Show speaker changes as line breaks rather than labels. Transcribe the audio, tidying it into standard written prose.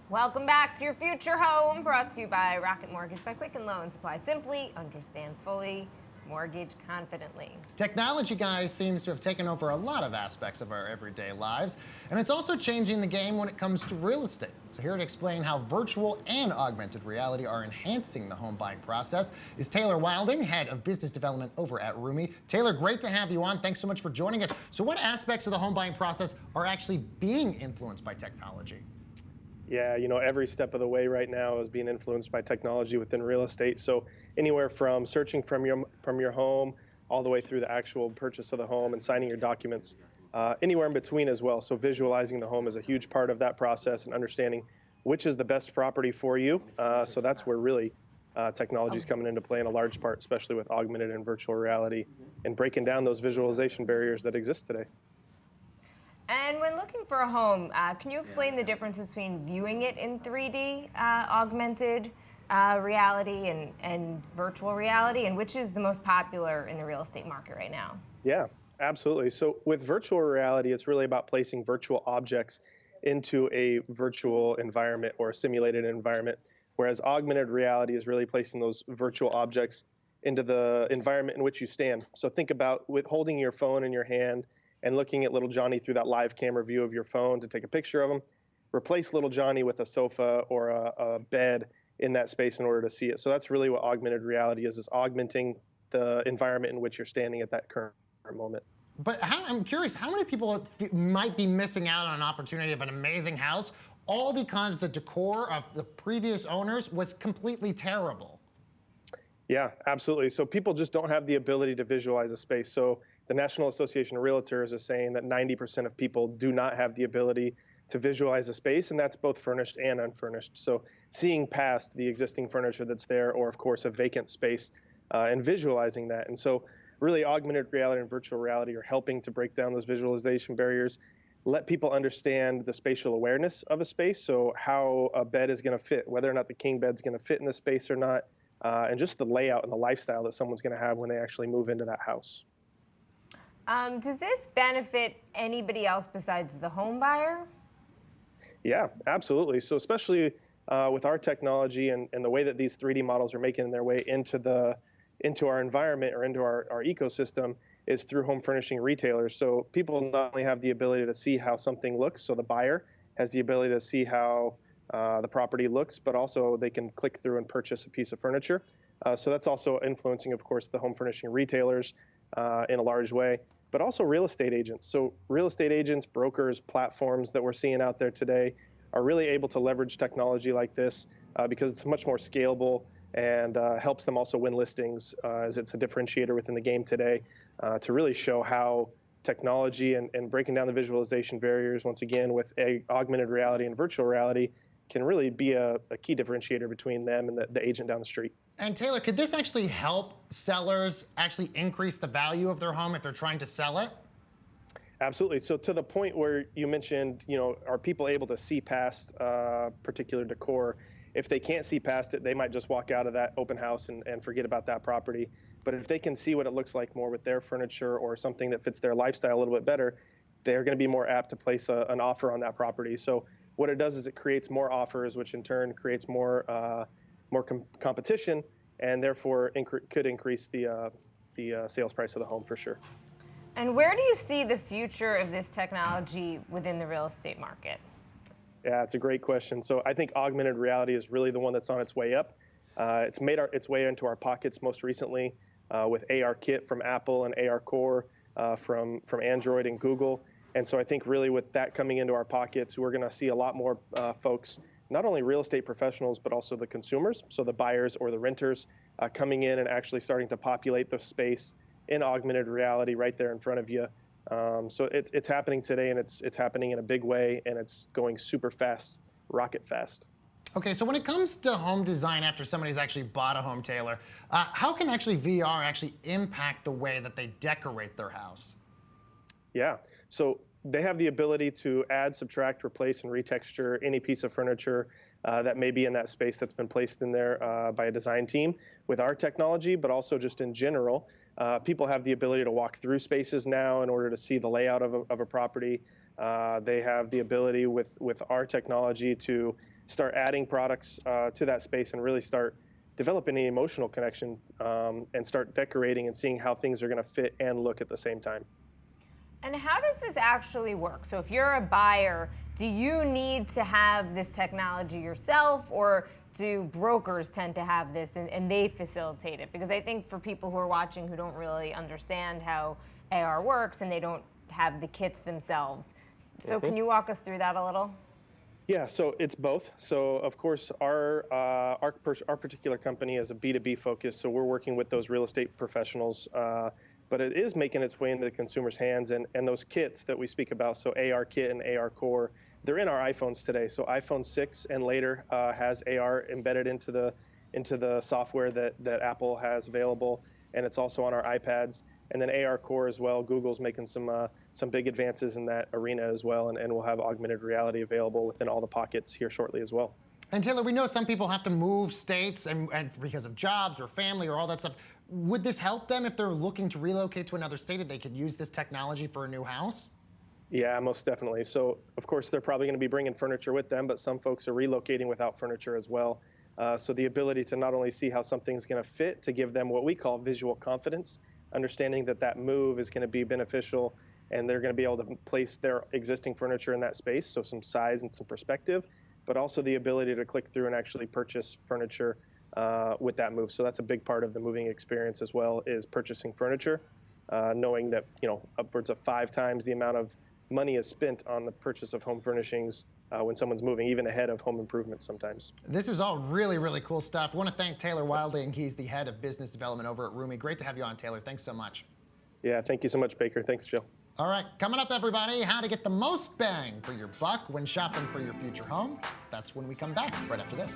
Welcome back to your future home, brought to you by Rocket Mortgage by Quicken Loans. Apply simply, understand fully, mortgage confidently.
Technology, guys, seems to have taken over a lot of aspects of our everyday lives, and it's also changing the game when it comes to real estate. So here to explain how virtual and augmented reality are enhancing the home buying process is Taylor Wilding, Head of Business Development over at roOomy. Taylor, great to have you on. Thanks so much for joining us. So what aspects of the home buying process are actually being influenced by technology?
Yeah, every step of the way right now is being influenced by technology within real estate. So anywhere from searching from your home all the way through the actual purchase of the home and signing your documents, anywhere in between as well. So visualizing the home is a huge part of that process and understanding which is the best property for you. So that's where really technology is coming into play in a large part, especially with augmented and virtual reality and breaking down those visualization barriers that exist today.
And when looking for a home, can you explain the difference between viewing it in 3D, augmented reality, and virtual reality, and which is the most popular in the real estate market right now?
Yeah, absolutely. So with virtual reality, it's really about placing virtual objects into a virtual environment or a simulated environment, whereas augmented reality is really placing those virtual objects into the environment in which you stand. So think about with holding your phone in your hand and looking at little Johnny through that live camera view of your phone to take a picture of him. Replace little Johnny with a sofa or a bed in that space in order to see it. So that's really what augmented reality is augmenting the environment in which you're standing at that current moment.
But I'm curious, how many people might be missing out on an opportunity of an amazing house, all because the decor of the previous owners was completely terrible?
Yeah, absolutely. So people just don't have the ability to visualize a space. So the National Association of Realtors is saying that 90% of people do not have the ability to visualize a space, and that's both furnished and unfurnished. So seeing past the existing furniture that's there, or of course a vacant space, and visualizing that. And so really augmented reality and virtual reality are helping to break down those visualization barriers, let people understand the spatial awareness of a space, so how a bed is going to fit, whether or not the king bed's going to fit in the space or not, and just the layout and the lifestyle that someone's going to have when they actually move into that house.
Does this benefit anybody else besides the home buyer?
Yeah, absolutely. So especially with our technology and the way that these 3D models are making their way into our environment or into our ecosystem is through home furnishing retailers. So people not only have the ability to see how something looks, so the buyer has the ability to see how the property looks, but also they can click through and purchase a piece of furniture. So that's also influencing, of course, the home furnishing retailers in a large way, but also real estate agents. So real estate agents, brokers, platforms that we're seeing out there today are really able to leverage technology like this because it's much more scalable and helps them also win listings as it's a differentiator within the game today to really show how technology and breaking down the visualization barriers, once again, with augmented reality and virtual reality, can really be a key differentiator between them and the agent down the street.
And Taylor, could this actually help sellers actually increase the value of their home if they're trying to sell it?
Absolutely. So to the point where you mentioned, are people able to see past particular decor? If they can't see past it, they might just walk out of that open house and forget about that property. But if they can see what it looks like more with their furniture or something that fits their lifestyle a little bit better, they're going to be more apt to place an offer on that property. So what it does is it creates more offers, which in turn creates more competition, and therefore could increase the sales price of the home for sure.
And where do you see the future of this technology within the real estate market?
Yeah, it's a great question. So I think augmented reality is really the one that's on its way up. It's made its way into our pockets most recently with ARKit from Apple and ARCore from Android and Google. And so I think really with that coming into our pockets, we're going to see a lot more folks, not only real estate professionals, but also the consumers, so the buyers or the renters, coming in and actually starting to populate the space in augmented reality right there in front of you. So it's happening today, and it's happening in a big way, and it's going super fast, rocket fast.
Okay, so when it comes to home design after somebody's actually bought a home, Taylor, how can actually VR actually impact the way that they decorate their house?
Yeah, so they have the ability to add, subtract, replace, and retexture any piece of furniture that may be in that space that's been placed in there by a design team with our technology, but also just in general. People have the ability to walk through spaces now in order to see the layout of a property. They have the ability with our technology to start adding products to that space and really start developing an emotional connection and start decorating and seeing how things are going to fit and look at the same time.
And how does this actually work? So if you're a buyer, do you need to have this technology yourself, or do brokers tend to have this and they facilitate it? Because I think for people who are watching who don't really understand how AR works and they don't have the kits themselves. So can you walk us through that a little?
Yeah, so it's both. So of course, our particular company is a B2B focus, so we're working with those real estate professionals, but it is making its way into the consumer's hands, and those kits that we speak about, so AR Kit and AR Core, they're in our iPhones today. So iPhone 6 and later has AR embedded into the software that Apple has available, and it's also on our iPads. And then AR Core as well. Google's making some big advances in that arena as well, and we'll have augmented reality available within all the pockets here shortly as well.
And Taylor, we know some people have to move states and because of jobs or family or all that stuff. Would this help them if they're looking to relocate to another state, that they could use this technology for a new house?
Yeah, most definitely. So of course, they're probably going to be bringing furniture with them, but some folks are relocating without furniture as well. So the ability to not only see how something's going to fit, to give them what we call visual confidence, understanding that that move is going to be beneficial and they're going to be able to place their existing furniture in that space, so some size and some perspective, but also the ability to click through and actually purchase furniture with that move. So that's a big part of the moving experience as well, is purchasing furniture, knowing that upwards of 5 times the amount of money is spent on the purchase of home furnishings when someone's moving, even ahead of home improvements sometimes.
This is all really, really cool stuff. I want to thank Taylor Wilding. He's the head of business development over at roOomy. Great to have you on, Taylor. Thanks so much.
Yeah, thank you so much, Baker. Thanks, Jill.
All right, coming up, everybody, how to get the most bang for your buck when shopping for your future home. That's when we come back, right after this.